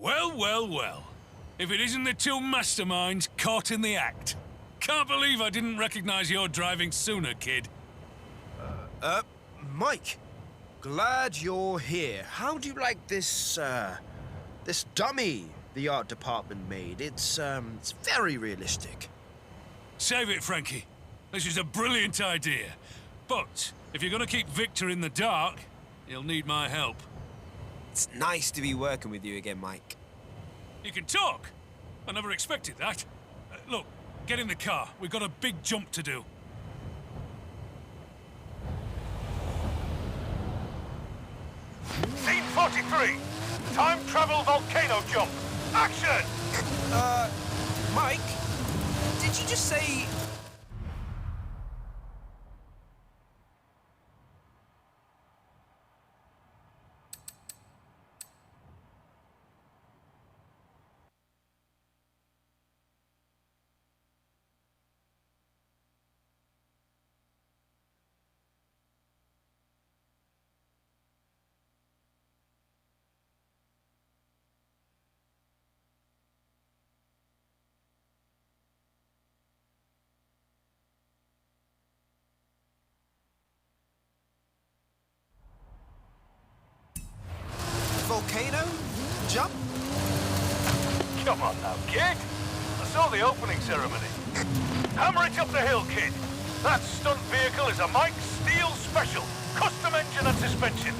Well, well, well. If it isn't the two masterminds caught in the act. Can't believe I didn't recognize your driving sooner, kid. Mike. Glad you're here. How do you like this, this dummy the art department made? It's very realistic. Save it, Frankie. This is a brilliant idea. But if you're gonna keep Victor in the dark, you'll need my help. It's nice to be working with you again, Mike. You can talk. I never expected that. Look, get in the car. We've got a big jump to do. Scene 43. Time travel volcano jump. Action! Mike? Did you just say... volcano? Jump? Come on now, kid. I saw the opening ceremony. Hammer it up the hill, kid. That stunt vehicle is a Mike Steel Special. Custom engine and suspension.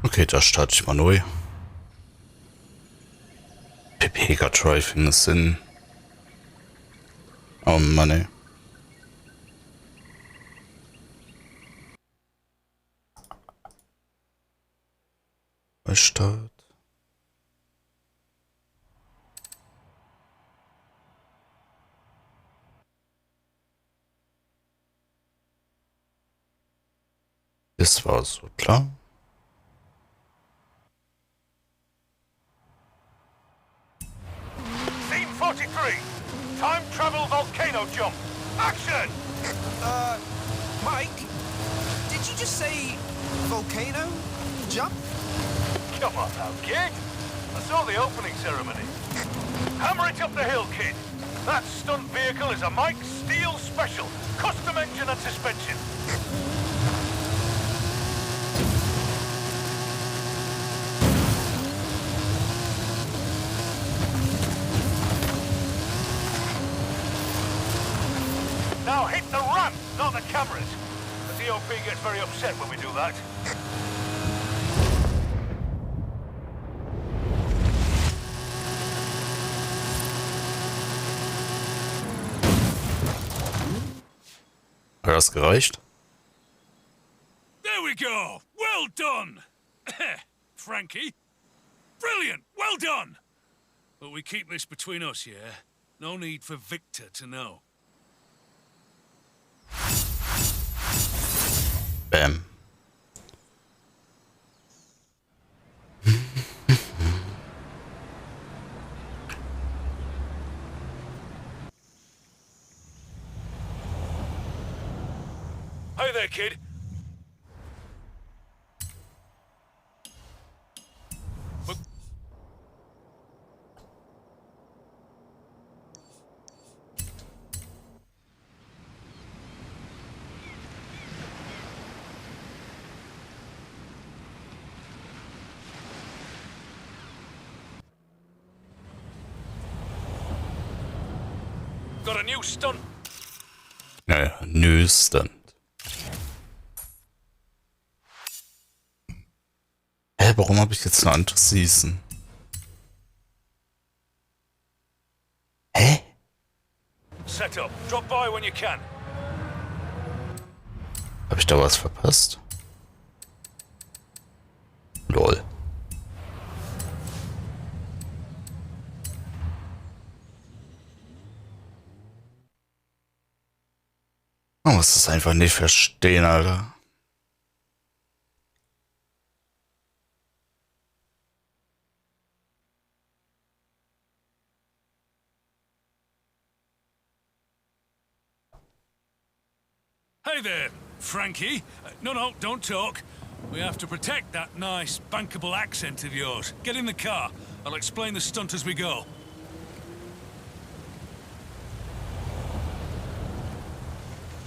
Okay, da starte ich mal neu. Mega Driving ist Sinn. Oh Mann, ey. Start. Das war so klar. Scene 43. Time travel volcano jump. Action! Mike? Did you just say... volcano? Jump? Come on now, kid. I saw the opening ceremony. Hammer it up the hill, kid. That stunt vehicle is a Mike Steel Special. Custom engine and suspension. Now hit the ramp, not the cameras. The DOP gets very upset when we do that. Hat das gereicht? There we go! Well done! Frankie. Brilliant! Well done! But we keep this between us, yeah? No need for Victor to know. Bam. Hey there, kid. Got a new stunt. Naja, new stunt. Hä, warum habe ich jetzt eine andere Season? Hä? Set up. Drop by when you can. Habe ich da was verpasst? Lol. Man muss es einfach nicht verstehen, Alter. Hey there, Frankie. No, don't talk. We have to protect that nice, bankable accent of yours. Get in the car. I'll explain the stunt as we go.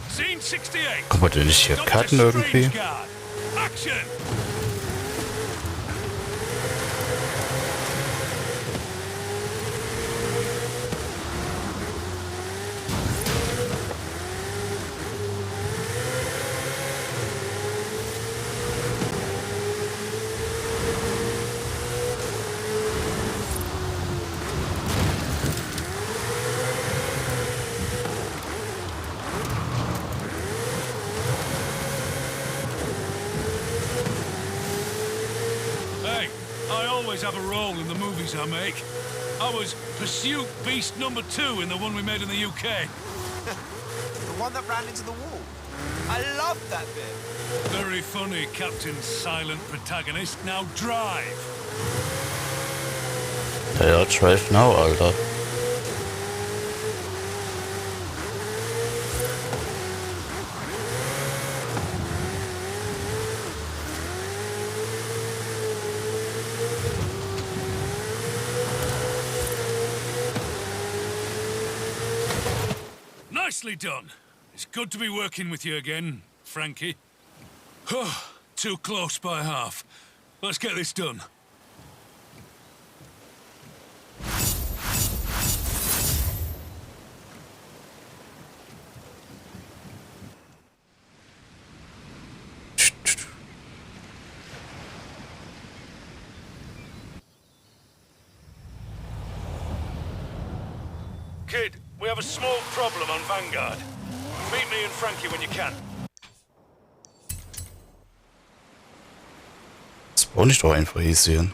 Scene 68. Kann man den nicht hier Dr. cutten irgendwie? Strangeguard. Action! Hey, I always have a role in the movies I make. I was Pursuit Beast number 2 in the one we made in the UK. The one that ran into the wall. I love that bit. Very funny, Captain Silent Protagonist. Now drive! Ja, Drive Now, Alter. Nicely done. It's good to be working with you again, Frankie. Too close by half. Let's get this done. Kid, we have a small problem on Vanguard. Meet me and Frankie when you can. Das brauche ich doch einfach hier sehen.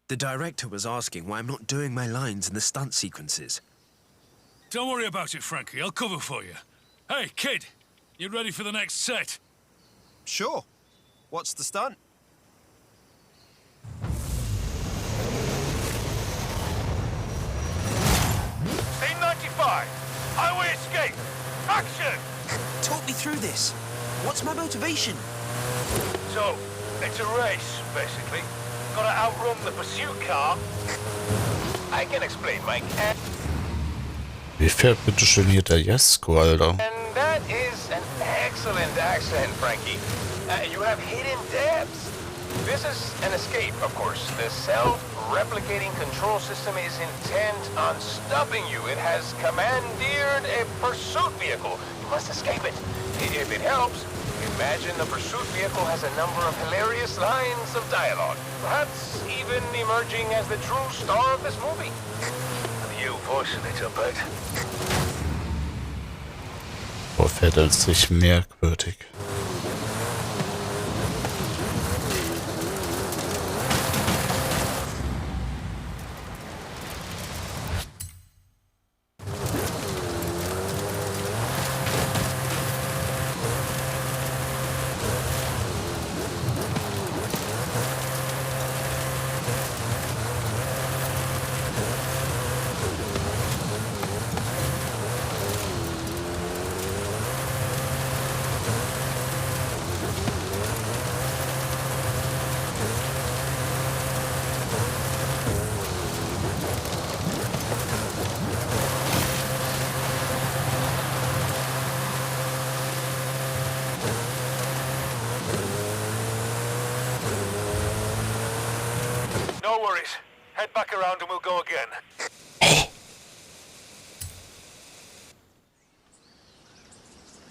The director was asking why I'm not doing my lines in the stunt sequences. Don't worry about it, Frankie. I'll cover for you. Hey, kid, you ready for the next set? Sure. What's the stunt? Scene 95. Highway escape. Action! Talk me through this. What's my motivation? So, it's a race, basically. Gotta outrun the pursuit car. I can explain, Mike. Wie fährt bitte schön hier der Jesko, Alter? And that is an excellent accent, Frankie. You have hidden depths. This is an escape, of course. The self-replicating control system is intent on stopping you. It has commandeered a pursuit vehicle. You must escape it. If it helps, imagine the pursuit vehicle has a number of hilarious lines of dialogue. Perhaps even emerging as the true star of this movie. You voicing it, I bet. Boah, fährt er sich merkwürdig. No worries. Head back around and we'll go again.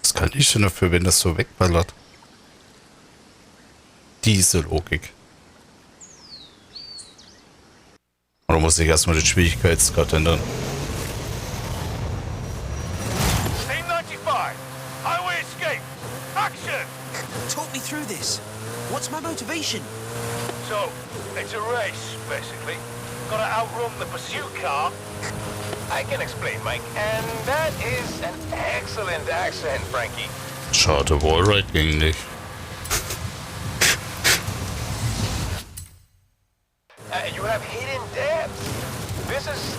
Was kann ich denn dafür, wenn das so wegballert? diese Logik? Oder muss ich erstmal den Schwierigkeitsgrad ändern? Scene 95. Highway escape. Action! Talk me through this. What's my motivation? So, it's a race, basically. Gotta outrun the pursuit car. I can explain, Mike. And that is an excellent accent, Frankie. Schade, Wallride ging nicht. You have hidden depths. This is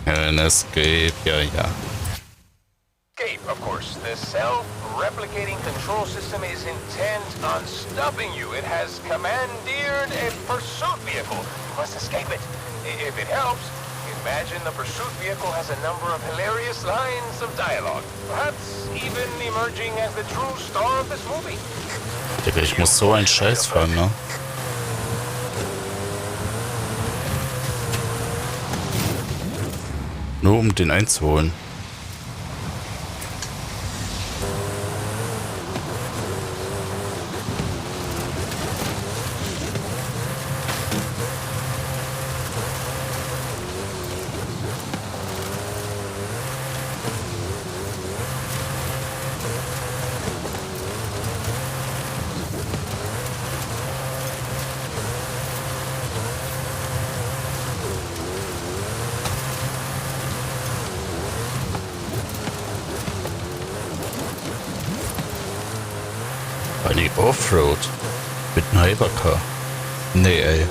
an Ein Escape, ja. escape, of course. The self-replicating control system is intent on stopping you. It has commandeered a pursuit vehicle. You must escape it. If it helps, imagine the pursuit vehicle has a number of hilarious lines of dialogue. Perhaps even emerging as the true star of this movie. Digga, ich muss so einen Scheiß fahren, ne? Nur um den einzuholen. Eine Offroad mit einem Hypercar. Nee, ey.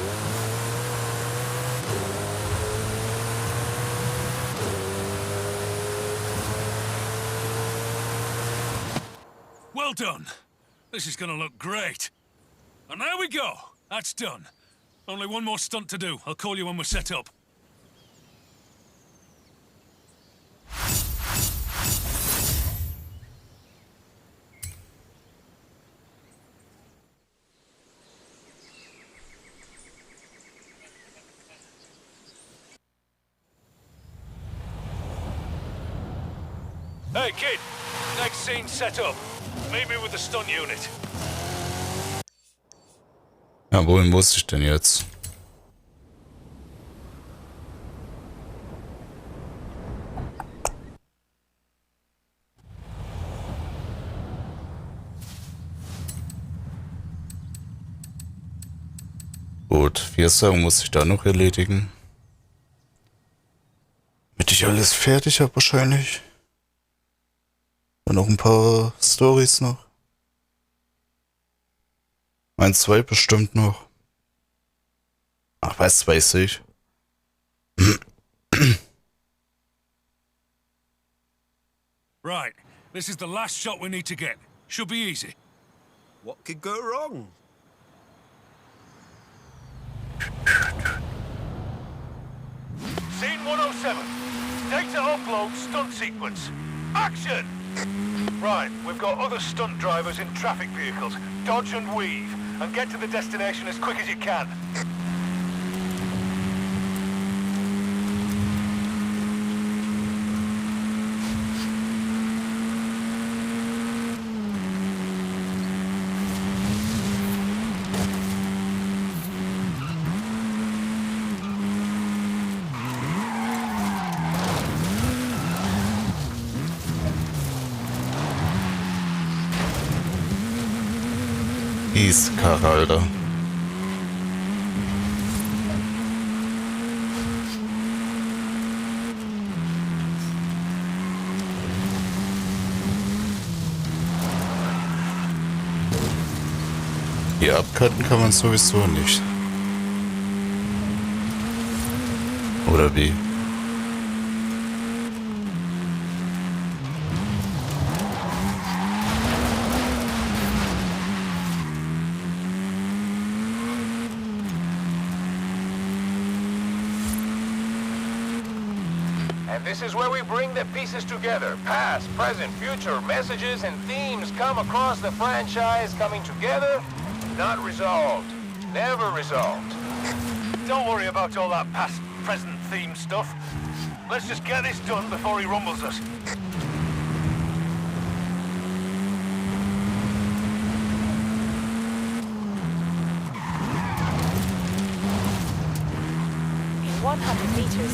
Well done. This is gonna look great. And there we go. That's done. Only one more stunt to do. I'll call you when we're set up. Hey, kid. Next scene set up. Meet me with the stunt unit. Ja, wohin muss ich denn jetzt? Gut, 4 Sachen muss ich da noch erledigen. Damit ich alles fertig habe wahrscheinlich. Und noch ein paar Storys noch. 1, 2 bestimmt noch. Ach, was weiß ich. Right. This is the last shot we need to get. Should be easy. What could go wrong? Scene 107. Data upload stunt sequence. Action! Right, we've got other stunt drivers in traffic vehicles. Dodge and weave, and get to the destination as quick as you can. Karre, Alter. Hier abcutten kann man sowieso nicht. Oder wie? This is where we bring the pieces together. Past, present, future, messages and themes come across the franchise coming together, not resolved. Never resolved. Don't worry about all that past, present theme stuff. Let's just get this done before he rumbles us. 100 meters.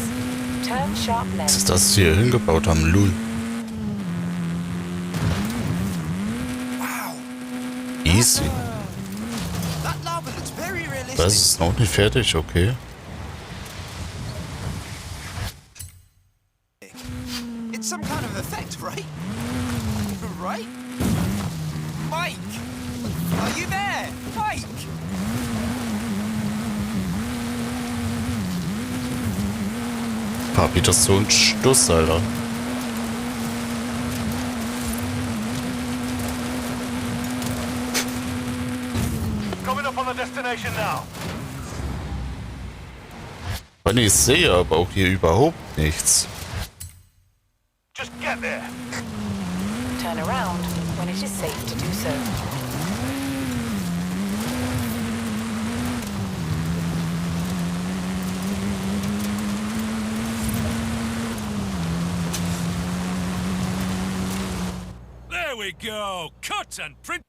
Turn sharp Was left. ist das hier hingebaut haben? Lul. Wow. Easy. That lava looks very realistic. Das ist noch nicht fertig, okay. It's some kind of effect, right? Right? Mike! Are you there? Mike! Papi, das ist so ein Stuss, Alter. Coming up on the destination now. Weil ich sehe aber auch hier überhaupt nichts. Just get there. Turn around when it is safe to do so. There we go. Cut and print.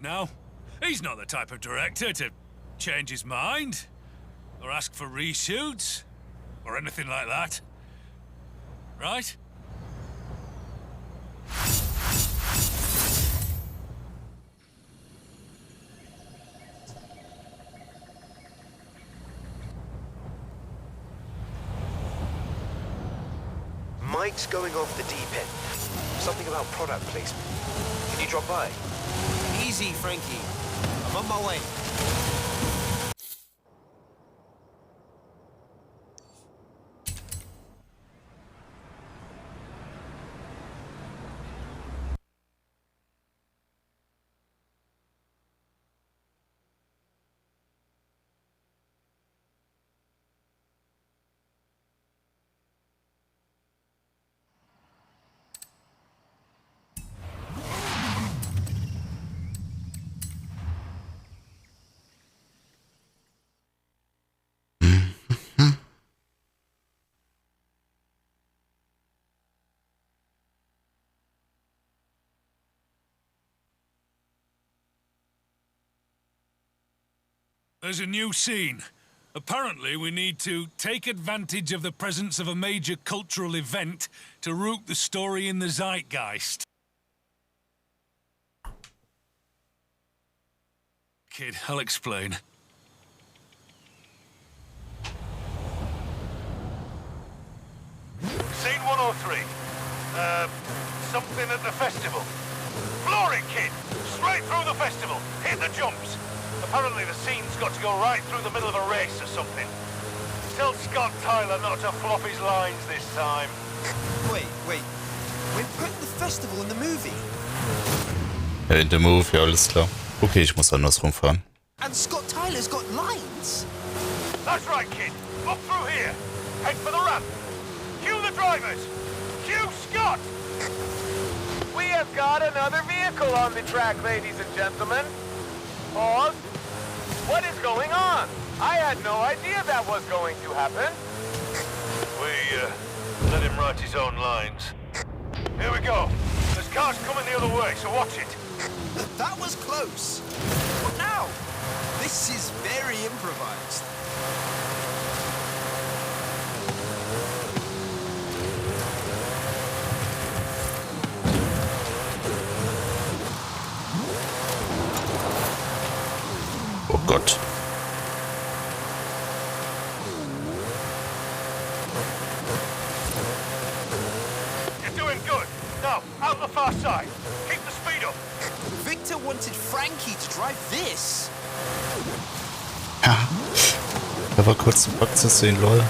Now, he's not the type of director to change his mind or ask for reshoots or anything like that. Right? Mike's going off the deep end. Something about product placement. Can you drop by? Easy, Frankie. I'm on my way. There's a new scene. Apparently, we need to take advantage of the presence of a major cultural event to root the story in the zeitgeist. Kid, I'll explain. Scene 103. Something at the festival. Floor it, kid! Straight through the festival. Hit the jumps. Apparently the scene's got to go right through the middle of a race or something. Tell Scott Tyler not to flop his lines this time. Wait. We're putting the festival in the movie. In der Move, ja, alles klar. Okay, ich muss andersrum fahren. And Scott Tyler's got lines. That's right, kid. Up through here. Head for the ramp. Cue the drivers. Cue Scott. We have got another vehicle on the track, ladies and gentlemen. Pause. What is going on? I had no idea that was going to happen. We, let him write his own lines. Here we go. There's cars coming the other way, so watch it. That was close. What now? This is very improvised. Oh Gott. You're doing good. Now, out the far side. Keep the speed up. Victor wanted Frankie to drive this. Ja. Da war kurz ein Bug zu sehen, lol.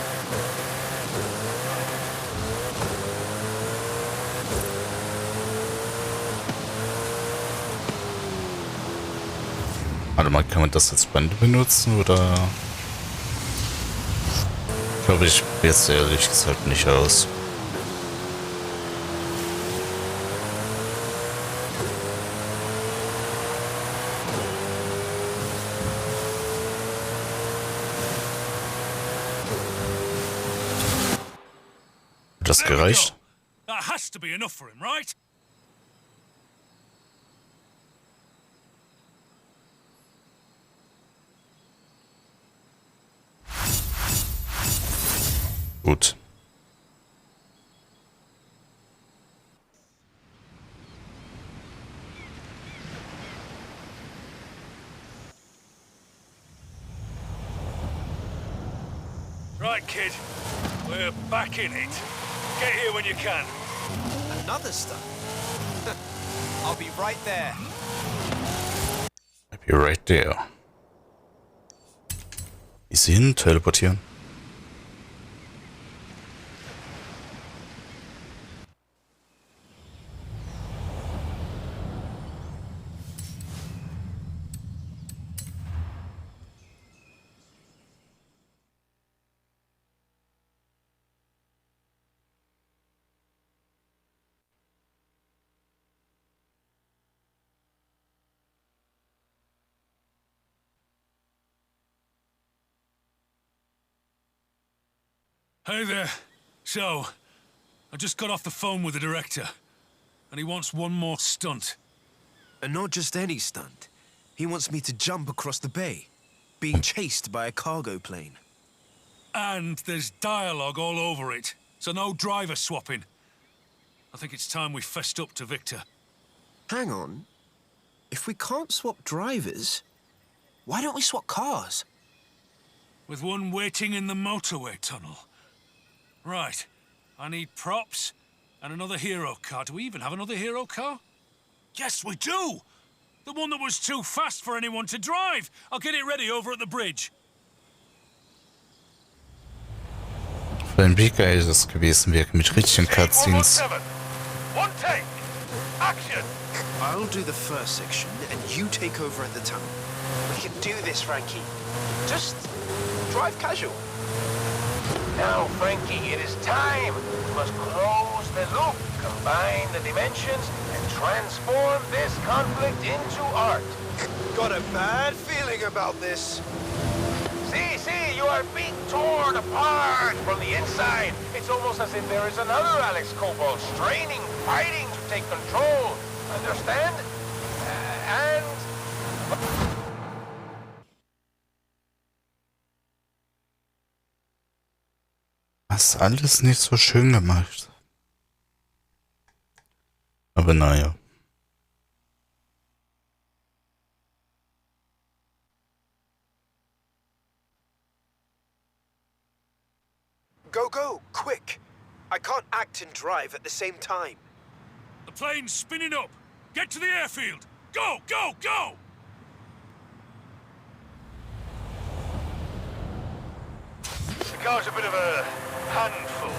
Warte mal, kann man das als Bande benutzen oder? Glaube ich jetzt ehrlich gesagt nicht aus. Hat das There we gereicht? go. That has to be enough for him, right? Gut. Right, kid. We're back in it. Get here when you can. Another stunt. I'll be right there. I'll be right there. Easy hin, teleportieren. Hey there. So, I just got off the phone with the director, and he wants one more stunt. And not just any stunt. He wants me to jump across the bay, being chased by a cargo plane. And there's dialogue all over it, so no driver swapping. I think it's time we fessed up to Victor. Hang on. If we can't swap drivers, why don't we swap cars? With one waiting in the motorway tunnel. Right. I need props and another hero car. Do we even have another hero car? Yes, we do! The one that was too fast for anyone to drive. I'll get it ready over at the bridge. Vor allem wie geil das gewesen wäre mit richtigen Cutscenes. 117. One take. Action. I'll do the first section, and you take over at the tunnel. We can do this, Frankie. Just drive casual. Now, Frankie, it is time. We must close the loop, combine the dimensions, and transform this conflict into art. Got a bad feeling about this. See, you are being torn apart from the inside. It's almost as if there is another Alex Cobalt straining, fighting to take control. Understand? And... Das ist alles nicht so schön gemacht. Aber naja. Go, quick. I can't act and drive at the same time. The plane's spinning up. Get to the airfield. Go, go, go! The car's a bit of a handful.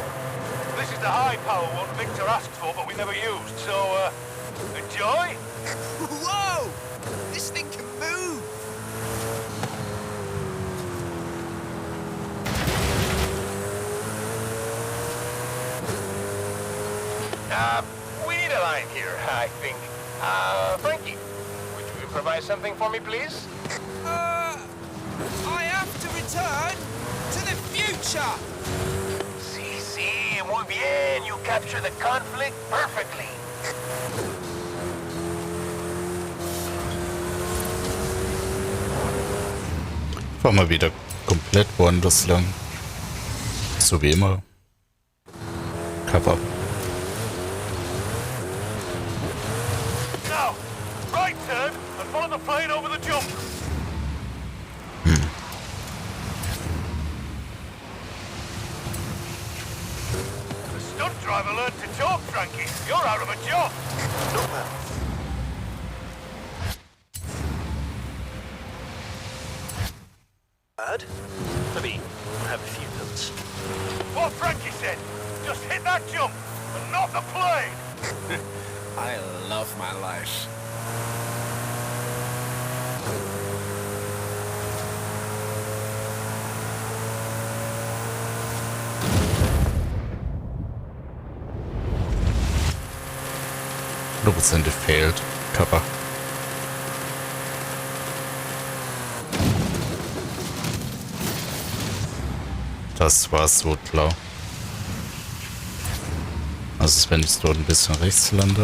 This is the high-power one Victor asked for, but we never used, so, enjoy? Whoa! This thing can move! We need a line here, I think. Frankie, would you improvise something for me, please? I have to return to the future! Sí, muy bien. You capture the conflict perfectly. Fahren wir wieder komplett woanders lang. So wie immer. Cover. Now, right turn and follow the plane over the jump. The stunt driver learned to talk, Frankie. You're out of a job. Not bad. Bad? Let me have a few notes. What Frankie said. Just hit that jump and not the plane. I love my life. Prozente fehlt. Kappa. Das war so klar. Also wenn ich dort ein bisschen rechts lande.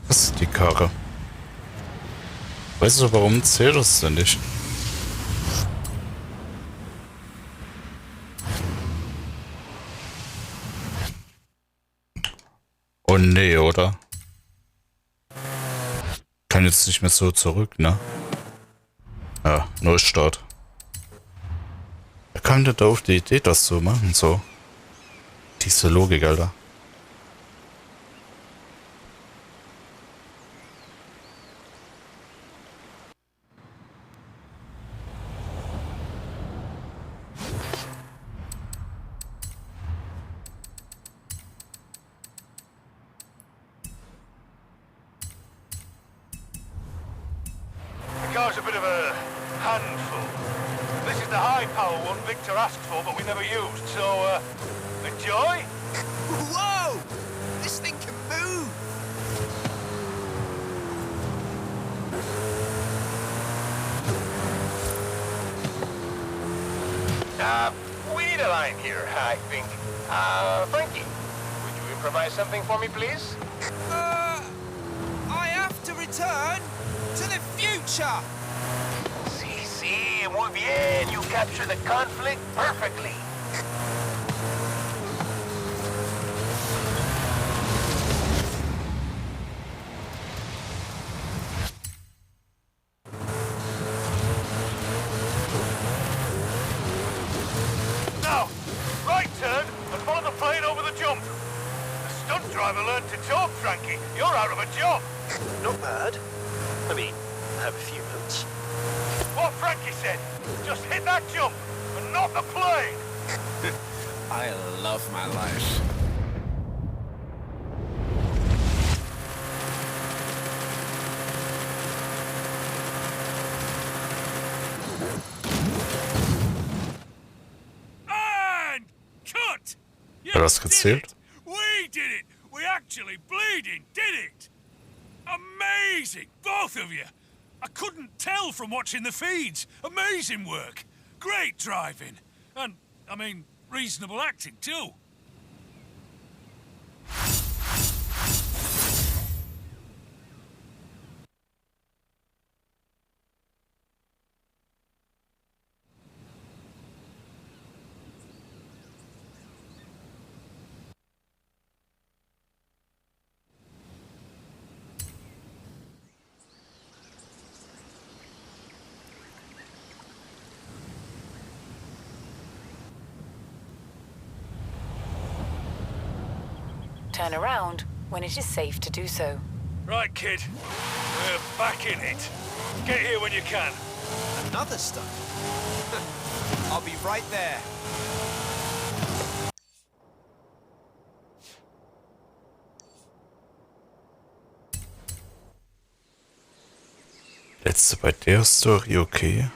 Das ist die Karre. Weißt du, warum zählt das denn nicht? Oh nee, oder? Kann jetzt nicht mehr so zurück, ne? Ja, Neustart. Wer kam denn da auf die Idee, das zu machen, so? Diese Logik, Alter. The car's a bit of a handful. This is the high-power one Victor asked for, but we never used, so, enjoy? Whoa! This thing can move! We need a line here, I think. Frankie, would you improvise something for me, please? I have to return to the future! Sí, muy bien. You capture the conflict perfectly. Now, right turn and follow the plane over the jump. The stunt driver learned to talk, Frankie. You're out of a job. Not bad. I mean, I have a few notes. What Frankie said. Just hit that jump and not the plane. I love my life. And cut! You Hat das did gezählt? it! We did it! We actually bleeding did it! Amazing! Both of you! I couldn't tell from watching the feeds. Amazing work. Great driving. And, I mean, reasonable acting too. Turn around when it is safe to do so. Right, kid. We're back in it. Get here when you can. Another stunt. I'll be right there. Letzte bei der Story, okay.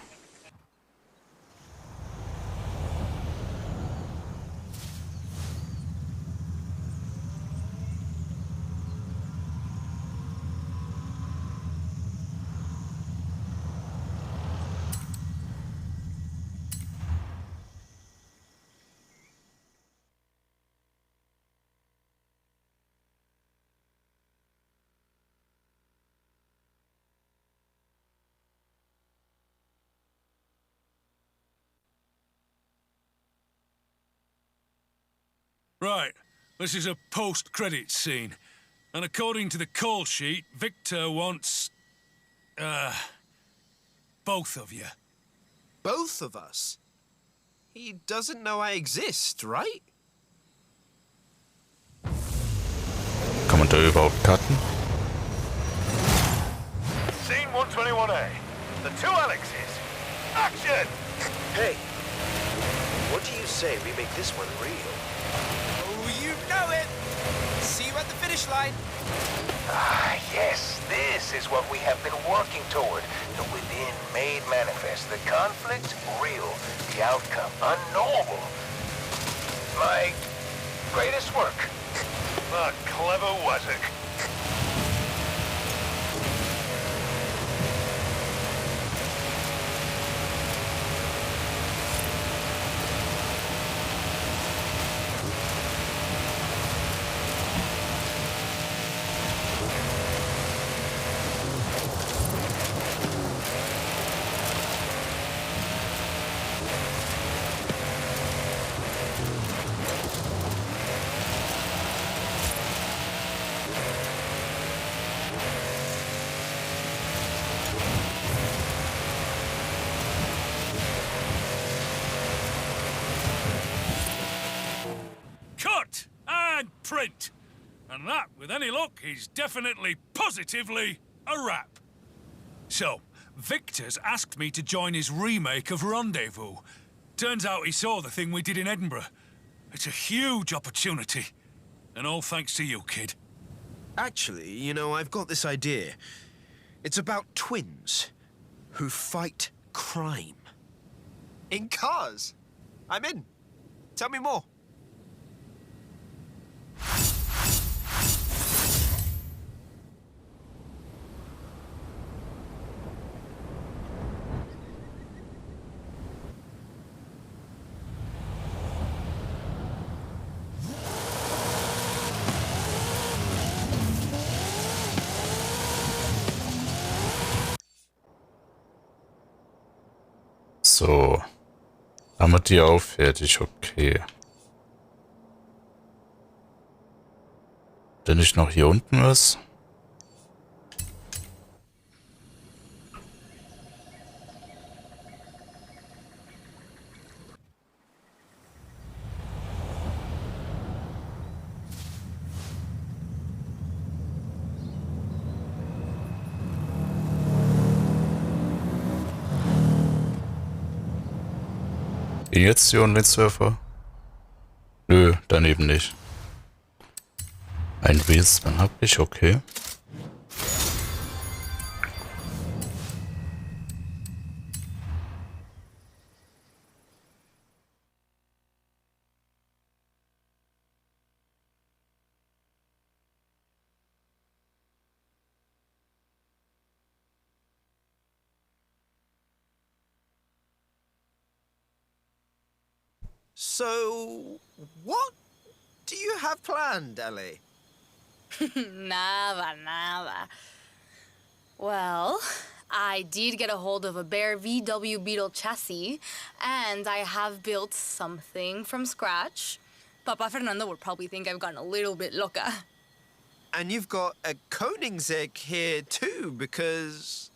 Right. This is a post-credit scene. And according to the call sheet, Victor wants... both of you. Both of us? He doesn't know I exist, right? Kann man da überhaupt cutten? Scene 121A. The two Alexes. Action! Hey, what do you say we make this one real? Oh, you know it! See you at the finish line. Ah, yes, this is what we have been working toward. The within made manifest. The conflict, real. The outcome, unknowable. My greatest work. The clever Wazzock. print. And that, with any luck, is definitely, positively a wrap. So, Victor's asked me to join his remake of Rendezvous. Turns out he saw the thing we did in Edinburgh. It's a huge opportunity. And all thanks to you, kid. Actually, you know, I've got this idea. It's about twins who fight crime. In cars. I'm in. Tell me more. So. Haben wir die auch fertig, okay. Denn nicht noch hier unten was? Injektion, Netzwerfer? Nö, daneben nicht. Ein Wesen hab ich, okay. So, what do you have planned, Ellie? Nada. Well, I did get a hold of a bare VW Beetle chassis, and I have built something from scratch. Papa Fernando would probably think I've gotten a little bit loca. And you've got a Koenigsegg here too, because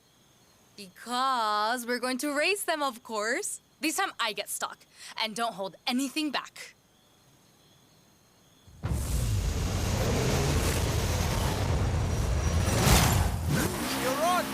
We're going to race them, of course. This time I get stuck, and don't hold anything back. you're on.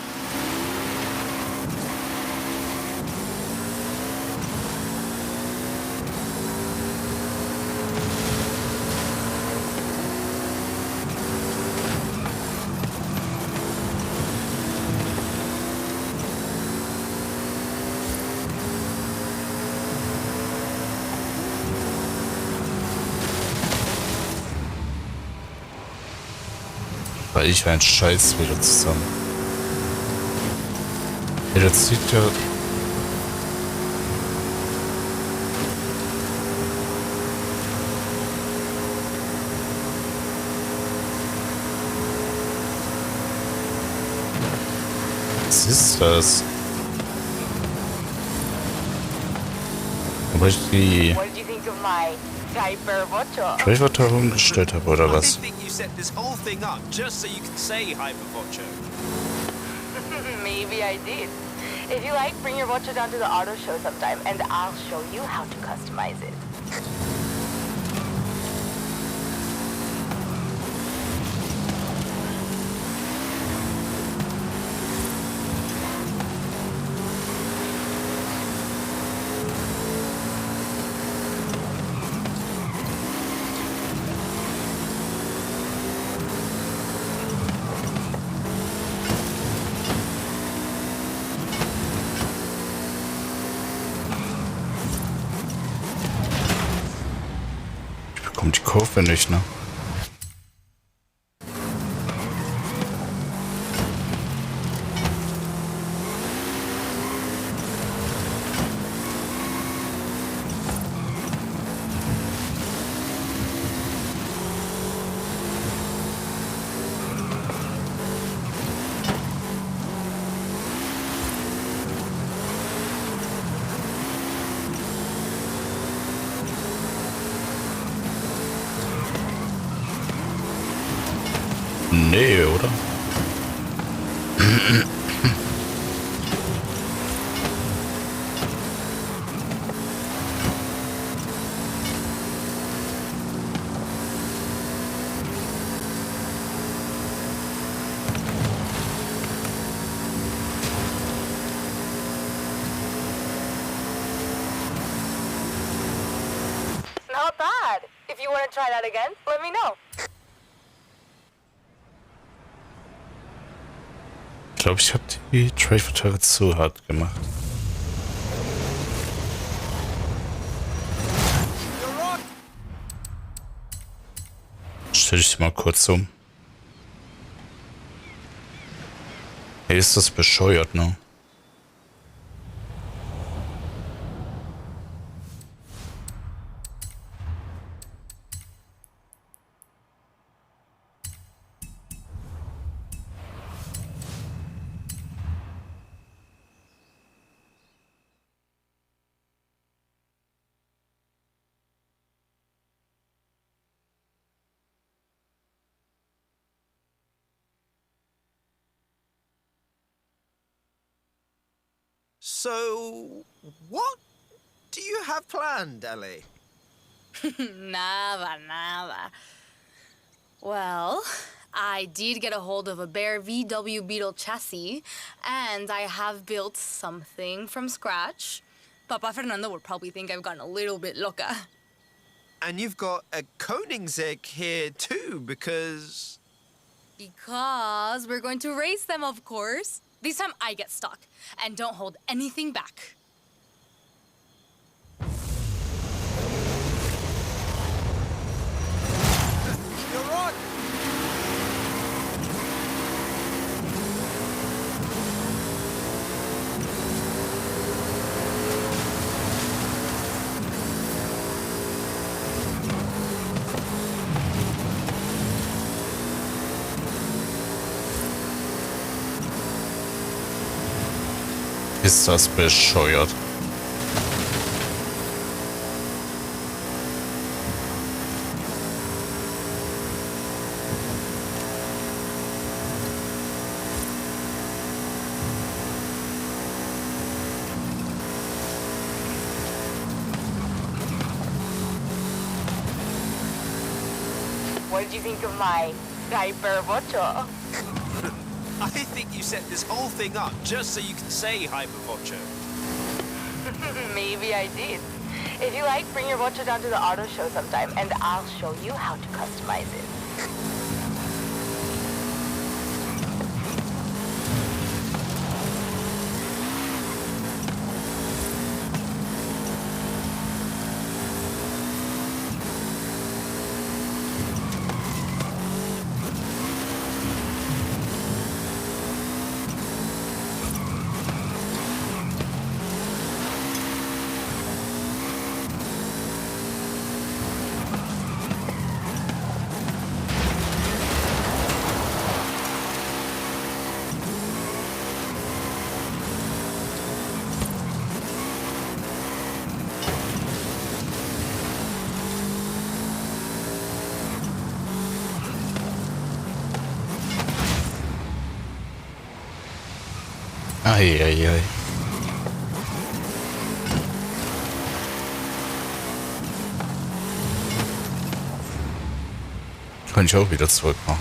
Weil ich ein Scheiß wieder zusammen. Ja, das sieht ja... Was ist das? Aber ich die What did you think of my Hyper Vocho? Driver umgestellt habe, oder I was? think you set this whole thing up just so you can say Hypervocho. Maybe I did. If you like, bring your Vocho down to the auto show sometime, and I'll show you how to customize it. Kommt die Kurve nicht, ne? Nee, oder? you want to try that again, let me know. Ich glaube, ich habe die Trade-Verträge zu hart gemacht. Stell dich mal kurz um. Hey, ist das bescheuert, ne? So, what do you have planned, Ellie? Nada. Well, I did get a hold of a bare VW Beetle chassis, and I have built something from scratch. Papa Fernando would probably think I've gotten a little bit loca. And you've got a Koenigsegg here too, because... Because we're going to race them, of course. This time I get stuck, and don't hold anything back. You're on! Ist das bescheuert? What did you think of my hypervocho? I think you set this whole thing up just so you can say hypervocho. Maybe I did. If you like, bring your vocho down to the auto show sometime, and I'll show you how to customize it. Eieiei. Kann ich auch wieder zurück machen.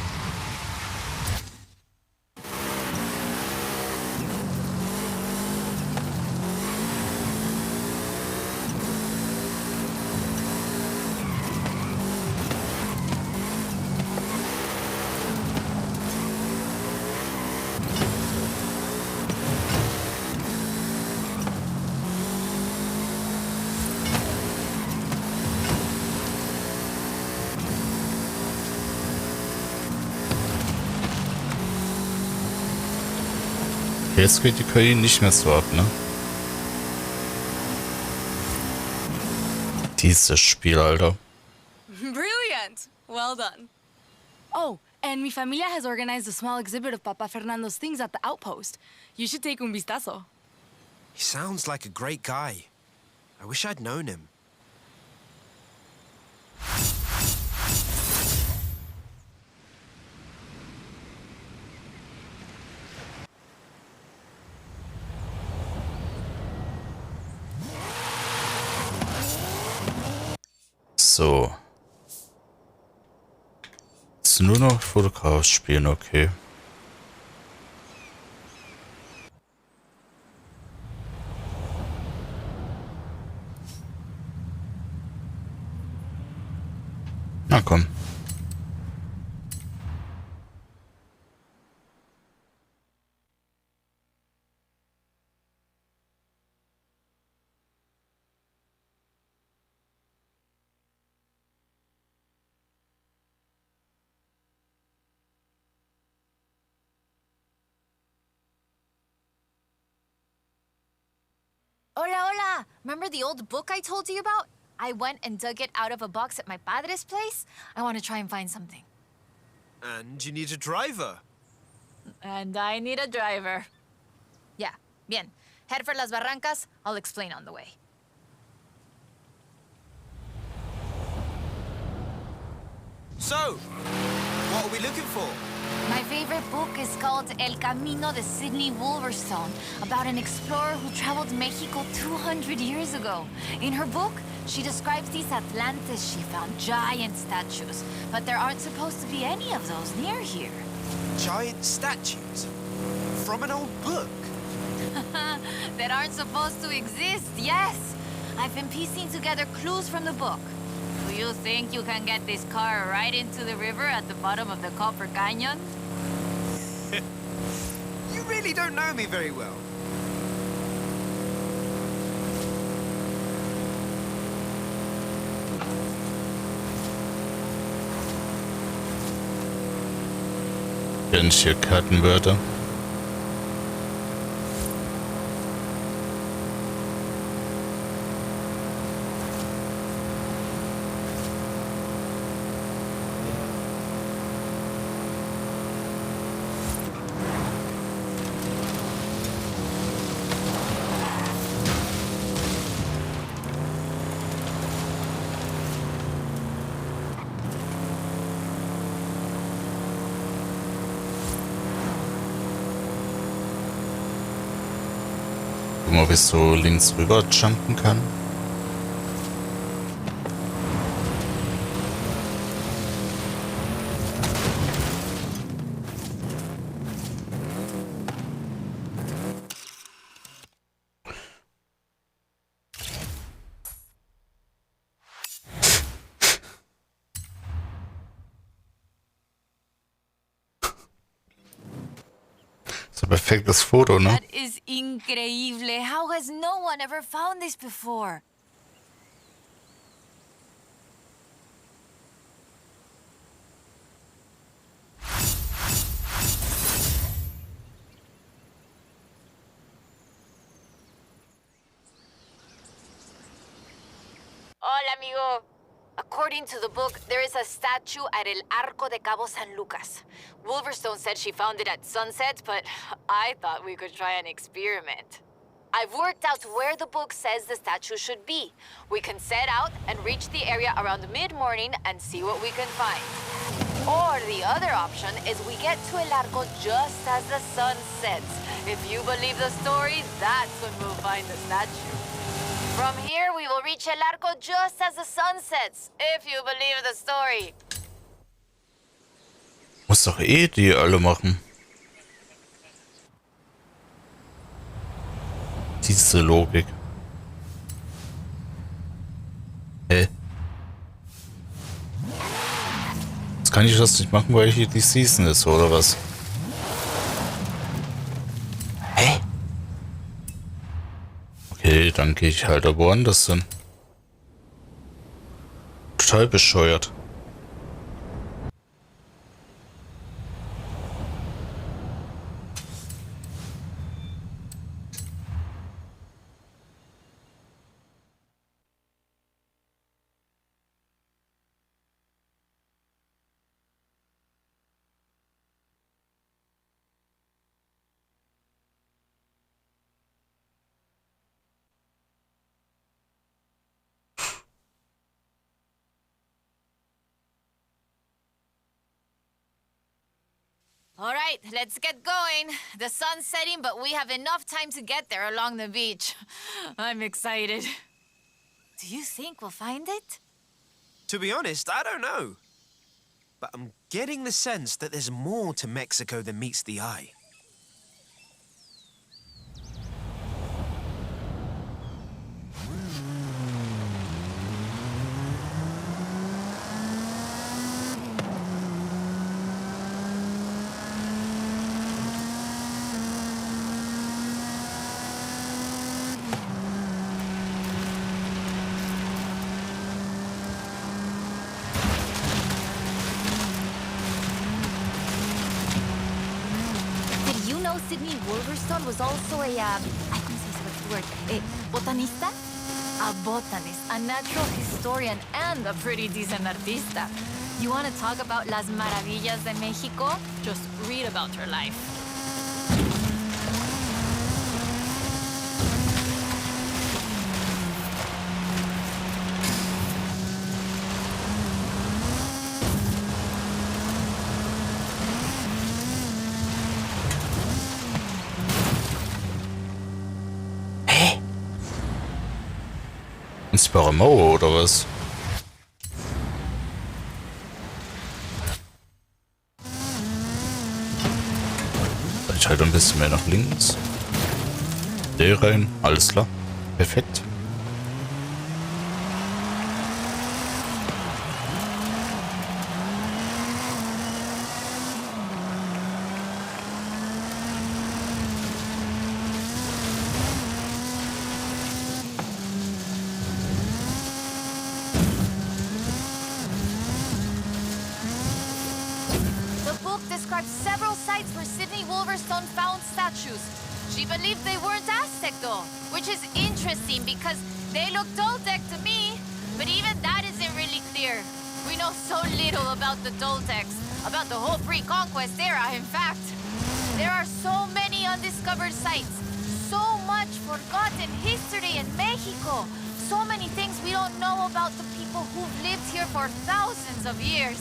Jetzt geht die KI nicht mehr so ab, ne? Dieses Spiel, Alter. Brilliant! Well done. Oh, and mi familia has organized a small exhibit of Papa Fernando's things at the outpost. You should take un vistazo. He sounds like a great guy. I wish I'd known him. So. Jetzt nur noch Fotograf spielen, okay. Na komm. Hola, hola! Remember the old book I told you about? I went and dug it out of a box at my padre's place. I want to try and find something. And you need a driver. And I need a driver. Yeah, bien. Head for Las Barrancas. I'll explain on the way. So, what are we looking for? My favorite book is called El Camino de Sidney Wolverstone, about an explorer who traveled Mexico 200 years ago. In her book, she describes these Atlantis she found, giant statues. But there aren't supposed to be any of those near here. Giant statues? From an old book? That aren't supposed to exist, yes! I've been piecing together clues from the book. Do you think you can get this car right into the river at the bottom of the Copper Canyon? You really don't know me very well. Wenn ich hier cutten würde. Gucken, ob ich so links rüber jumpen kann. So ein perfektes Foto, ne? That is increíble. How has no one ever found this before? Hola, amigo. According to the book, there is a statue at El Arco de Cabo San Lucas. Wolverstone said she found it at sunset, but I thought we could try an experiment. I've worked out where the book says the statue should be. We can set out and reach the area around mid-morning and see what we can find. Or the other option is we get to El Arco just as the sun sets. If you believe the story, that's when we'll find the statue. From here, we will reach El Arco just as the sun sets, if you believe the story. Muss doch eh die alle machen. Diese Logik. Hä? Jetzt kann ich das nicht machen, weil hier die Season ist, oder was? Hä? Okay, dann gehe ich halt aber woanders hin. Total bescheuert. All right, let's get going. The sun's setting, but we have enough time to get there along the beach. I'm excited. Do you think we'll find it? To be honest, I don't know. But I'm getting the sense that there's more to Mexico than meets the eye. Sydney Wolverstone was also a, what's the word? A botanista? A botanist, a natural historian, and a pretty decent artista. You want to talk about las maravillas de Mexico? Just read about her life. Unsichtbare Mauer oder was? Ich halte ein bisschen mehr nach links. D rein, alles klar. Perfekt. Several sites where Sydney Wolverstone found statues. She believed they weren't Aztec though, which is interesting because they look Toltec to me, but even that isn't really clear. We know so little about the Toltecs, about the whole pre-conquest era, in fact. There are so many undiscovered sites, so much forgotten history in Mexico, so many things we don't know about the people who've lived here for thousands of years.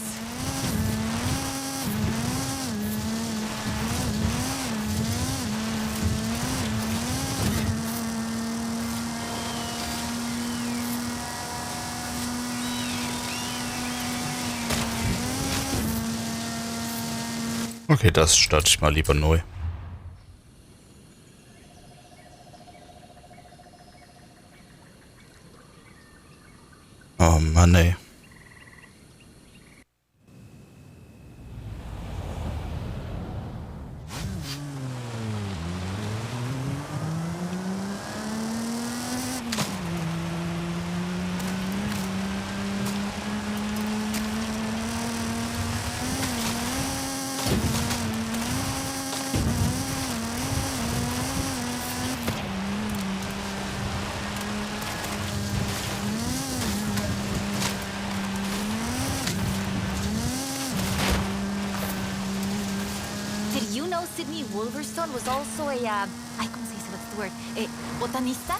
Okay, das starte ich mal lieber neu. Oh Mann, ey. Sydney Wolverstone was also a, what's the word? A botanista?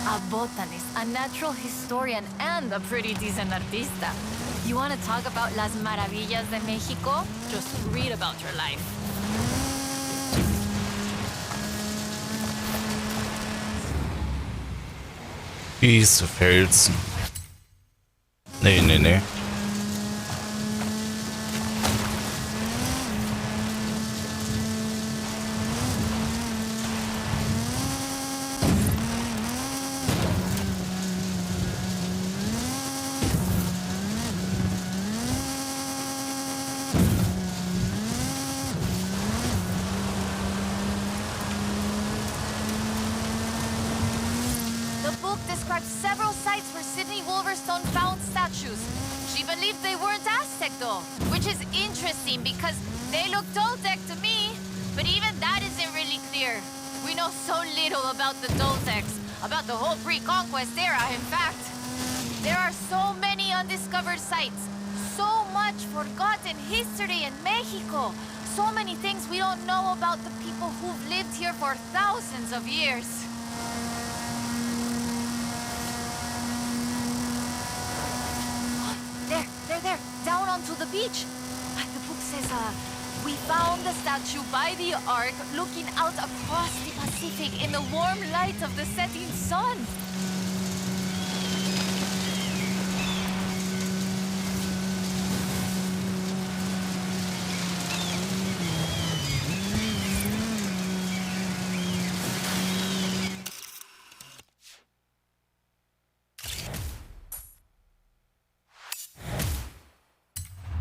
A botanist, a natural historian, and a pretty decent artista. You want to talk about las maravillas de Mexico? Just read about her life. Diese Felsen. Nee. Several sites where Sydney Wolverstone found statues. She believed they weren't Aztec though, which is interesting because they look Toltec to me, but even that isn't really clear. We know so little about the Toltecs, about the whole pre-conquest era, in fact. There are so many undiscovered sites, so much forgotten history in Mexico, so many things we don't know about the people who've lived here for thousands of years. There, down onto the beach. The book says, we found the statue by the Ark looking out across the Pacific in the warm light of the setting sun.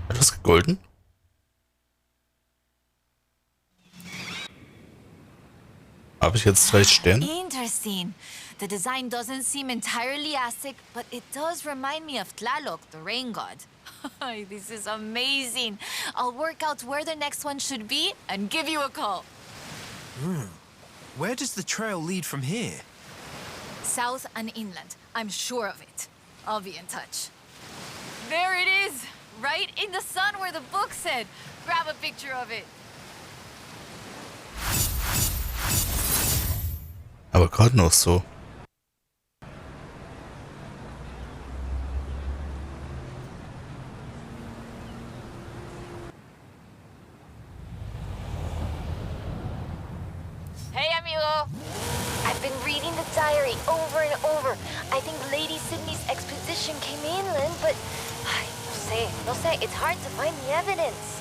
Etwas gegolten? Habe ich jetzt 2 Sterne? Interesting. The design doesn't seem entirely Aztec, but it does remind me of Tlaloc, the rain god. This is amazing. I'll work out where the next one should be and give you a call. Where does the trail lead from here? South and inland. I'm sure of it. I'll be in touch. There it is! Right in the sun where the book said. Grab a picture of it. Aber gerade noch so. Hey, amigo! I've been reading the diary over and over. I think Lady Sydney's exposition came inland, but no sé, it's hard to find the evidence.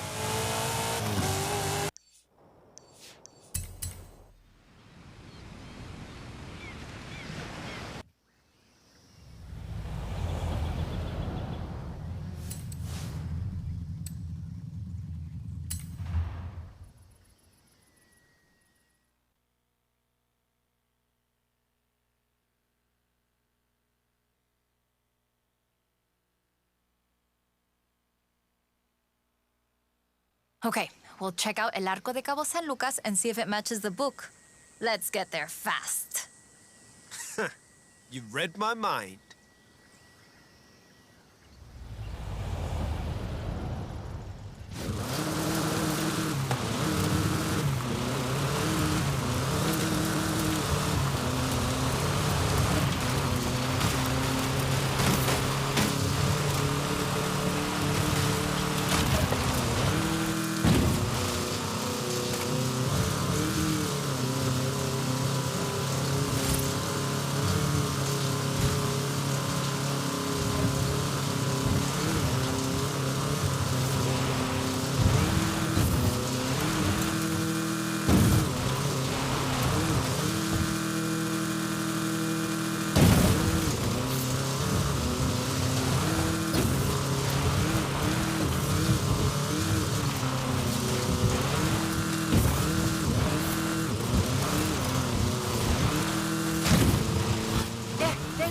Okay, we'll check out El Arco de Cabo San Lucas and see if it matches the book. Let's get there fast. You read my mind.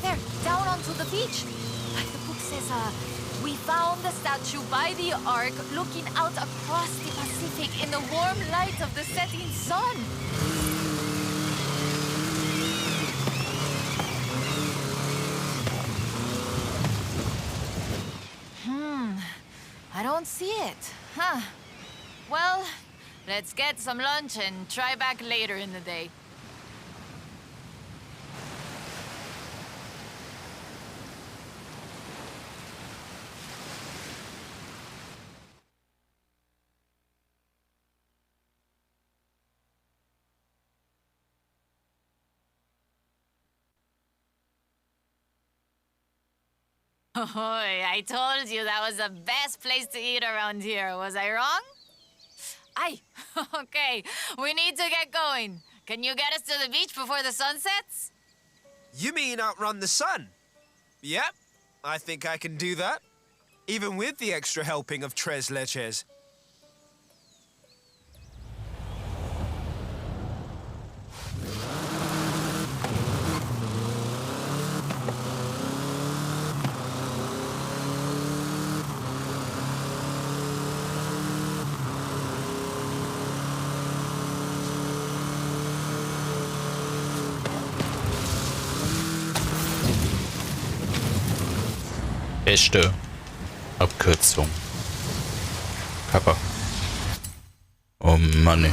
There, down onto the beach. The book says, we found the statue by the Ark looking out across the Pacific in the warm light of the setting sun. I don't see it. Huh. Well, let's get some lunch and try back later in the day. Oh, I told you that was the best place to eat around here. Was I wrong? Aye. Okay, we need to get going. Can you get us to the beach before the sun sets? You mean outrun the sun? Yep, I think I can do that. Even with the extra helping of tres leches. Echte Abkürzung. Kappa. Oh Mann. Ey.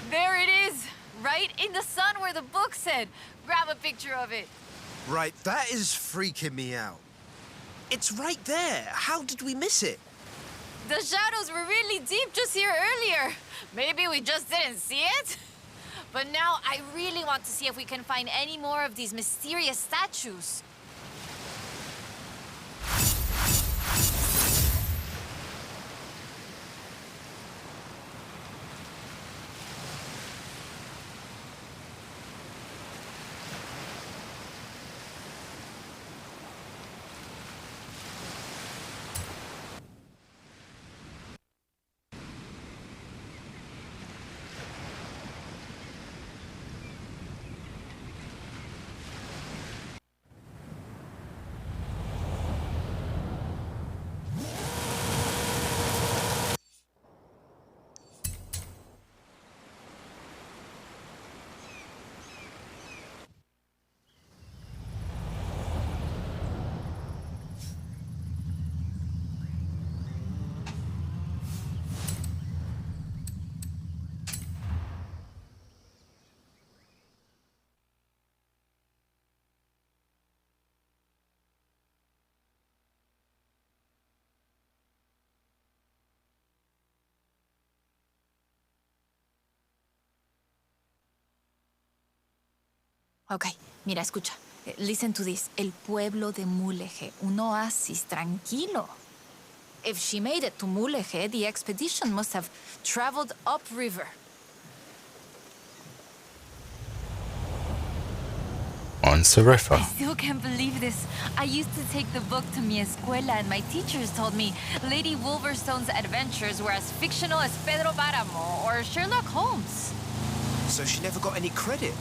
There it is! Right in the sun where the book said. Grab a picture of it. Right, that is freaking me out. It's right there. How did we miss it? The shadows were really deep just here earlier. Maybe we just didn't see it? But now I really want to see if we can find any more of these mysterious statues. Okay, mira, escucha. Listen to this. El pueblo de Mulegé, un oasis tranquilo. If she made it to Mulegé, the expedition must have traveled upriver. On the river. I still can't believe this. I used to take the book to mi escuela, and my teachers told me Lady Wolverstone's adventures were as fictional as Pedro Páramo or Sherlock Holmes. So she never got any credit.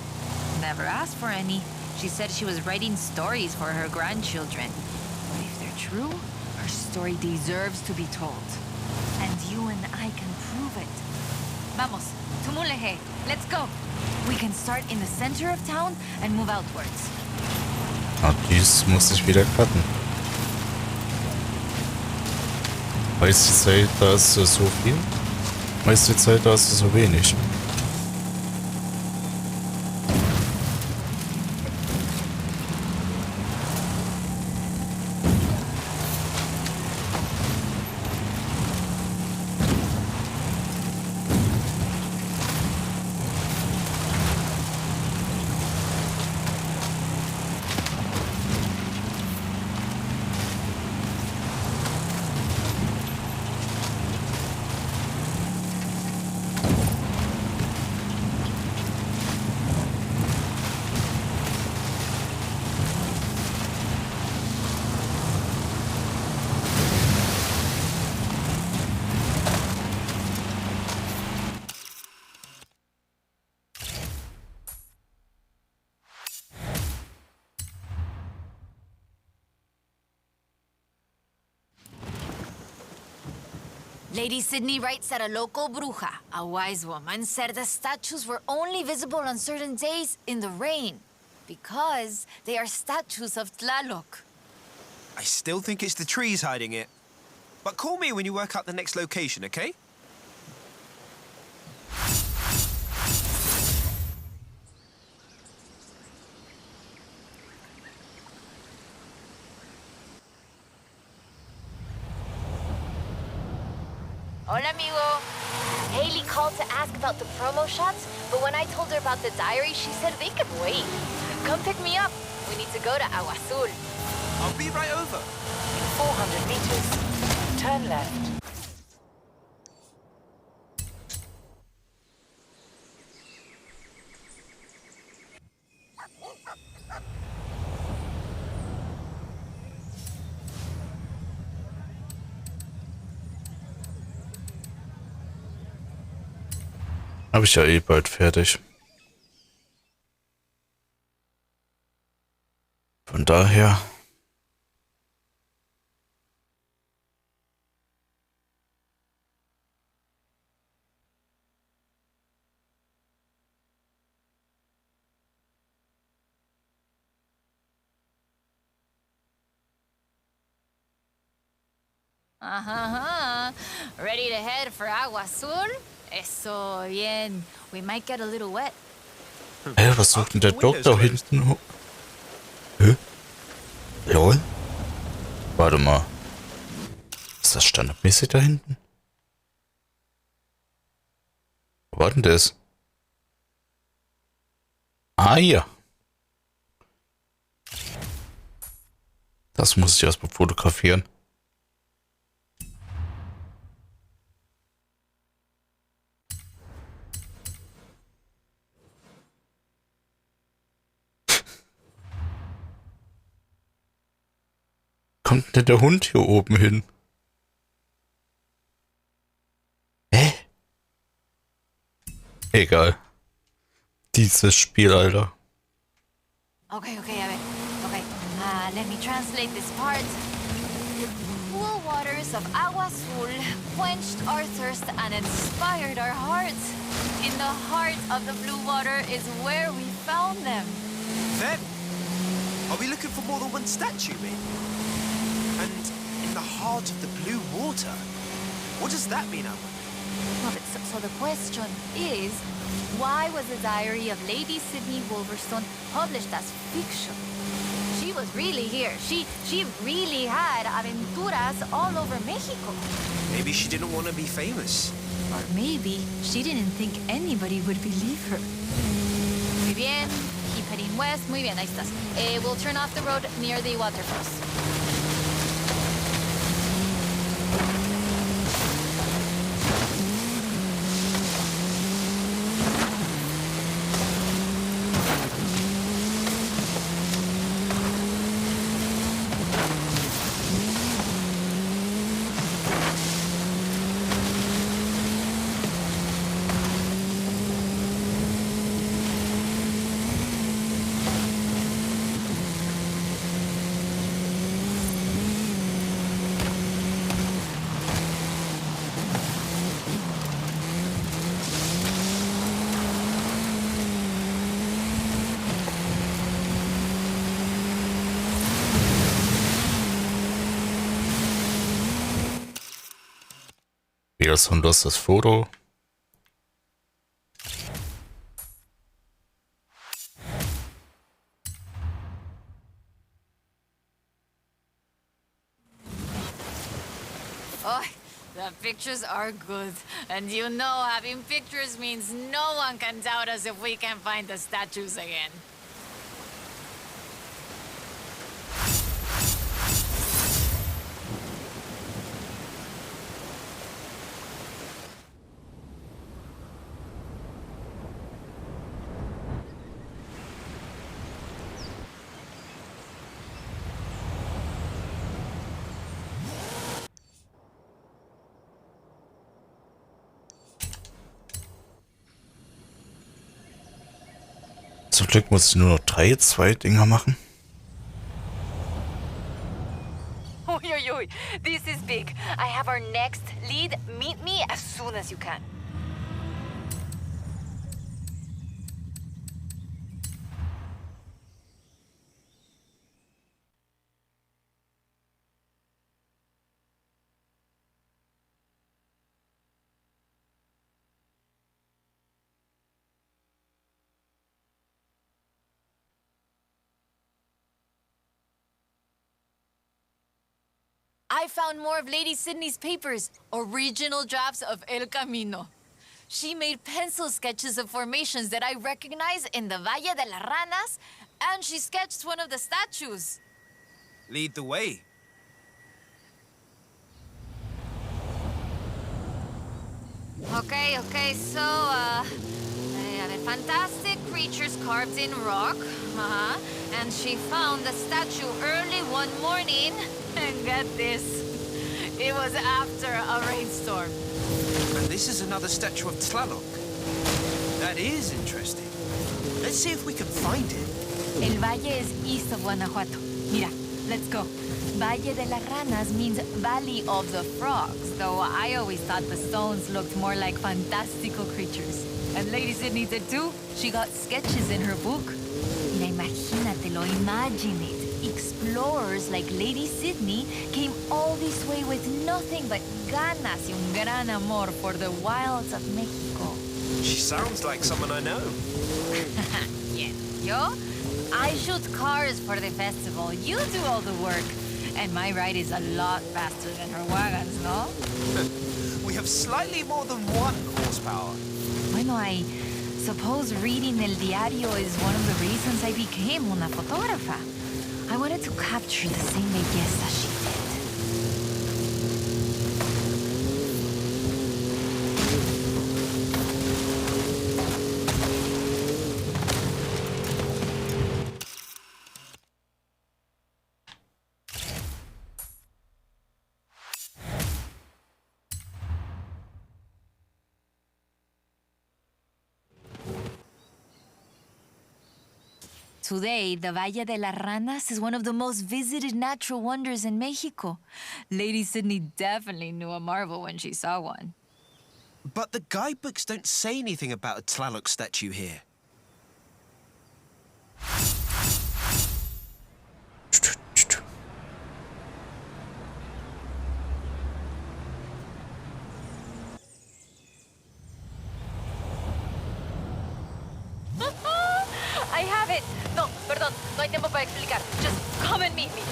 Never asked for any. She said she was writing stories for her grandchildren. But if they're true, her story deserves to be told. And you and I can prove it. Vamos, to Mulegé. Let's go. We can start in the center of town and move outwards. Ah, dies muss ich wieder cutten. Meiste Zeit, da ist es so viel. Meiste Zeit, da ist es so wenig. Lady Sydney writes that a local bruja, a wise woman, said the statues were only visible on certain days in the rain because they are statues of Tlaloc. I still think it's the trees hiding it. But call me when you work out the next location, okay? Hola, amigo. Haley called to ask about the promo shots, but when I told her about the diary, she said they could wait. Come pick me up. We need to go to Agua Azul. I'll be right over. 400 meters. Turn left. Habe ich ja eh bald fertig. Von daher. Ready to head for Agua Azul? Eso bien. We might get a little wet. Hä, was sucht denn der Doktor hinten? Hä? Lol? Warte mal. Ist das standardmäßig da hinten? Wo war denn das? Ah, hier. Das muss ich erstmal fotografieren. Kommt denn der Hund hier oben hin? Hä? Egal. Dieses Spiel, Alter. Okay, a ver. Okay, let me translate this part. Cool waters of Agua Azul quenched our thirst and inspired our hearts. In the heart of the blue water is where we found them. Then, are we looking for more than one statue, mate? And in the heart of the blue water? What does that mean, Alma? Well, so the question is, why was the diary of Lady Sydney Wolverstone published as fiction? She was really here. She really had aventuras all over Mexico. Maybe she didn't want to be famous. Or maybe she didn't think anybody would believe her. Muy bien. Keep heading west. Muy bien, ahí estás. We'll turn off the road near the waterfalls. Wieder so ein lustiges Foto. Oh, the pictures are good. And you know having pictures means no one can doubt us if we can find the statues again. Zum Glück muss ich nur noch zwei Dinger machen. Oi. This is big. I have our next lead. Meet me as soon as you can. I found more of Lady Sydney's papers, original drafts of El Camino. She made pencil sketches of formations that I recognize in the Valle de las Ranas, and she sketched one of the statues. Lead the way. Okay, so, the fantastic creatures carved in rock, and she found the statue early one morning, and get this, it was after a rainstorm. And this is another statue of Tlaloc. That is interesting. Let's see if we can find it. El Valle is east of Guanajuato. Mira, let's go. Valle de las Ranas means Valley of the Frogs, though I always thought the stones looked more like fantastical creatures. And Lady Sydney did too. She got sketches in her book. Mira, imagínatelo, imagine it. Explorers like Lady Sydney came all this way with nothing but ganas y un gran amor for the wilds of Mexico. She sounds like someone I know. Yeah. Yo? I shoot cars for the festival. You do all the work. And my ride is a lot faster than her wagons, no? We have slightly more than 1 horsepower. Bueno, I suppose reading El Diario is one of the reasons I became una fotógrafa. I wanted to capture the same belleza she did. Today, the Valle de las Ranas is one of the most visited natural wonders in Mexico. Lady Sydney definitely knew a marvel when she saw one. But the guidebooks don't say anything about a Tlaloc statue here. I have it! No, perdón, no hay tiempo para explicar. Just come and meet me.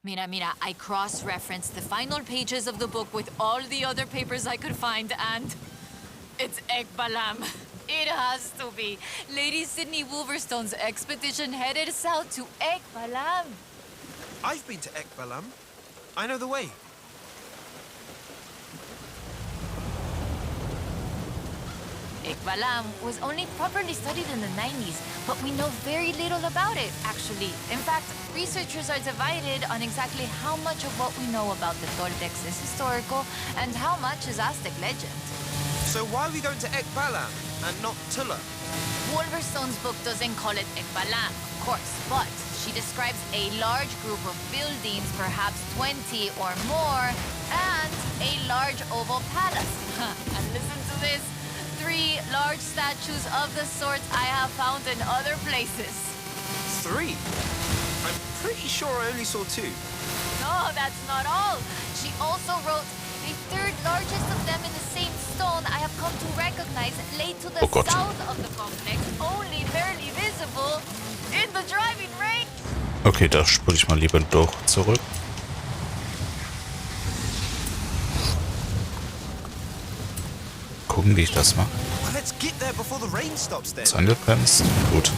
Mira, I cross-referenced the final pages of the book with all the other papers I could find, and it's Ekbalam. It has to be. Lady Sydney Wolverstone's expedition headed south to Ekbalam. I've been to Ekbalam. I know the way. Ekbalam was only properly studied in the 90s, but we know very little about it, actually. In fact, researchers are divided on exactly how much of what we know about the Toltecs is historical and how much is Aztec legend. So why are we going to Ekbalam and not Tula? Wolverstone's book doesn't call it Ekbalam, of course, but she describes a large group of buildings, perhaps 20 or more, and a large oval palace. And listen to this. 3 large statues of the sort I have found in other places. 3? I'm pretty sure I only saw 2. No, that's not all. She also wrote the 3rd largest of them in the same stone I have come to recognize lay to the south of the complex, only barely visible in the driving range. Okay, da spule ich mal lieber doch zurück. Gucken, wie ich das mache. Let's get there before the rain stops then. Ist angebremst? Gut.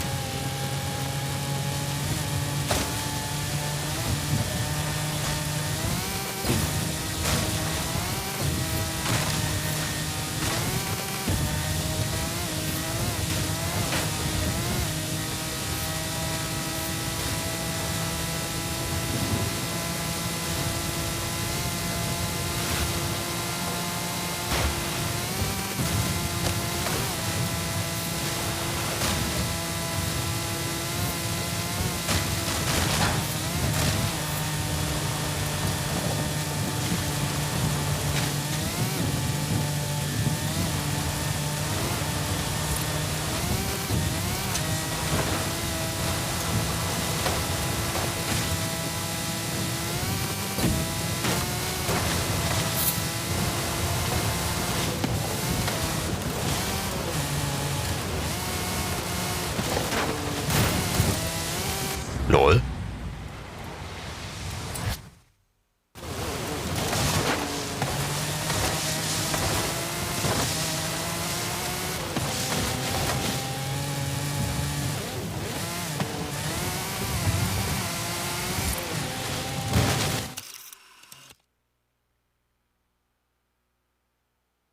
Lol.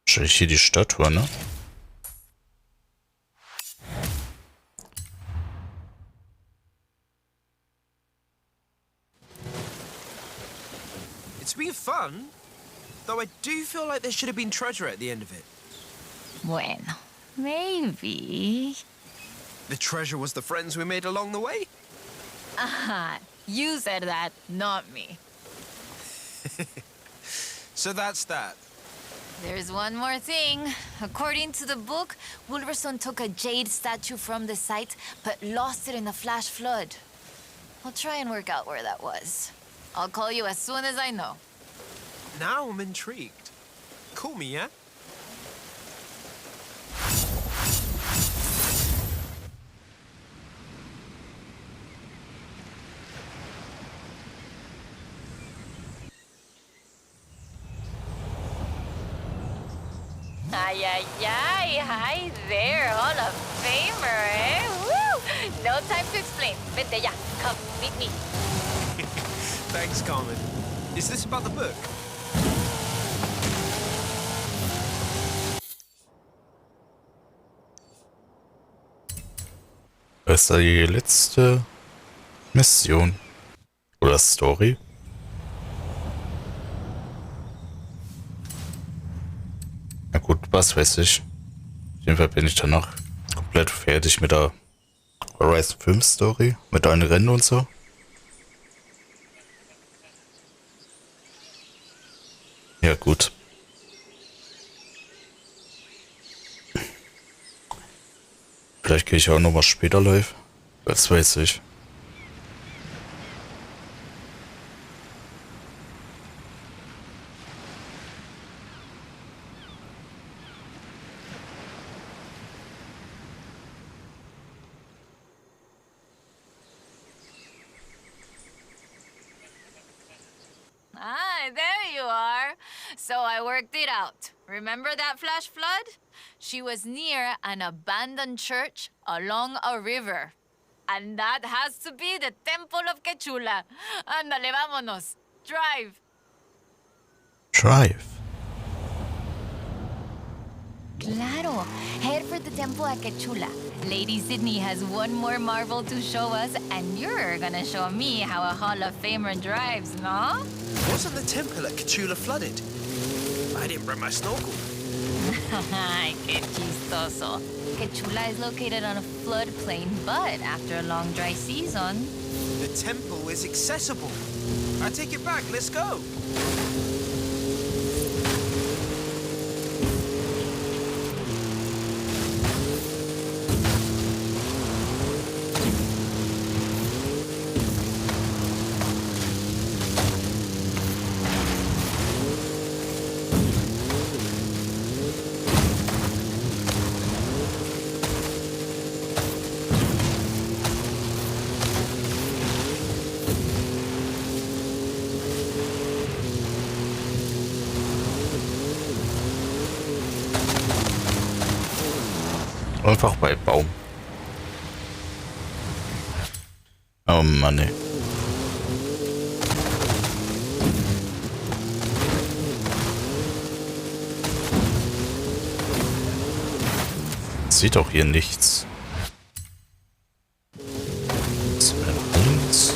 Wahrscheinlich hier die Statue, ne? It's been fun, Though I do feel like there should have been treasure at the end of it. Bueno, maybe. The treasure was the friends we made along the way? Aha, you said that, not me. So that's that. There's one more thing. According to the book, Wolverstone took a jade statue from the site, but lost it in the flash flood. I'll try and work out where that was. I'll call you as soon as I know. Now I'm intrigued. Call me, yeah? Ay, ay, ay. Hi there, Hall of Famer, eh? Woo! No time to explain. Vente ya. Come meet me. Thanks, Carmen. Is this about the book? Das ist die letzte Mission. Oder Story. Na gut, was weiß ich. Auf jeden Fall bin ich danach komplett fertig mit der Horizon Film Story. Mit allen Rennen und so. Ja, gut. Vielleicht gehe ich auch nochmal später live. Das weiß ich. Ah, there you are. So I worked it out. Remember that flash flood? She was near an abandoned church along a river. And that has to be the Temple of Quechula. Ándale, vámonos. Drive. Drive. Claro. Head for the temple at Quechula. Lady Sydney has one more marvel to show us, and you're gonna show me how a Hall of Famer drives, no? Wasn't the temple at Quechula flooded? I didn't bring my snorkel. Ay, qué chistoso. Quechula is located on a floodplain, but after a long dry season... The temple is accessible. I take it back. Let's go. Einfach bei Baum. Oh Mann, ey. Sieht doch hier nichts. Was ist denn links?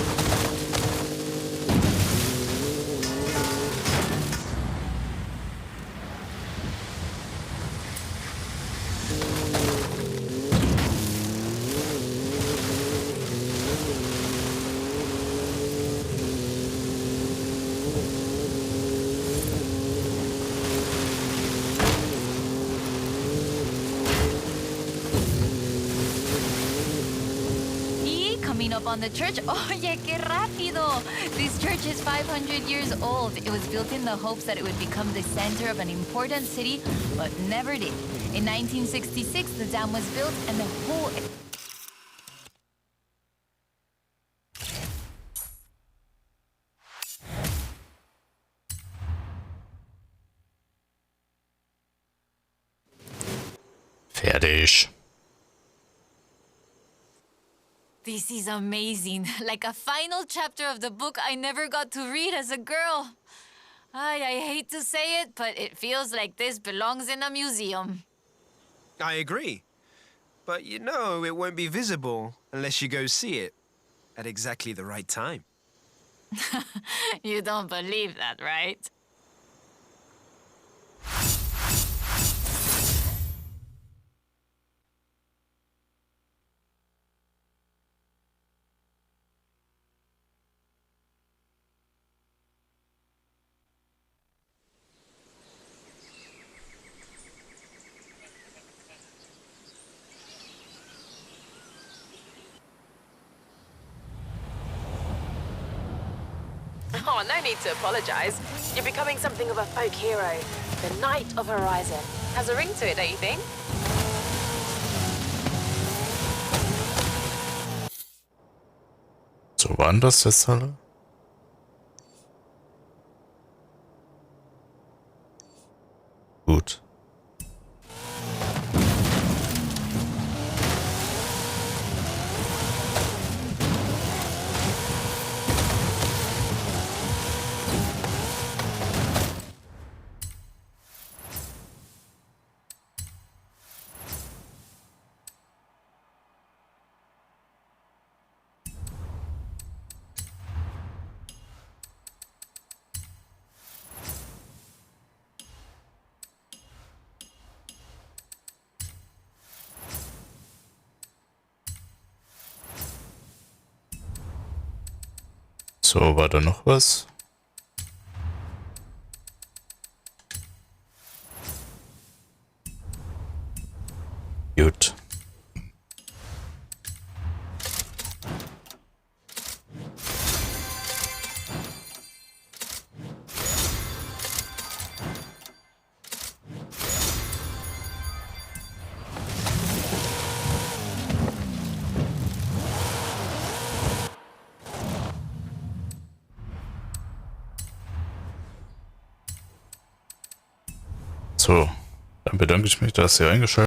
Up on the church. Oye, qué rápido! This church is 500 years old. It was built in the hopes that it would become the center of an important city, but never did. In 1966, the dam was built and the whole... Fertig. This is amazing. Like a final chapter of the book I never got to read as a girl. I hate to say it, but it feels like this belongs in a museum. I agree. But you know it won't be visible unless you go see it at exactly the right time. You don't believe that, right? Oh, no need to apologize. You're becoming something of a folk hero. The Knight of Horizon. Has a ring to it, don't you think? So, waren das jetzt alle? Gut. So, war da noch was? Gut. So, dann bedanke ich mich, dass ihr eingeschaltet habt.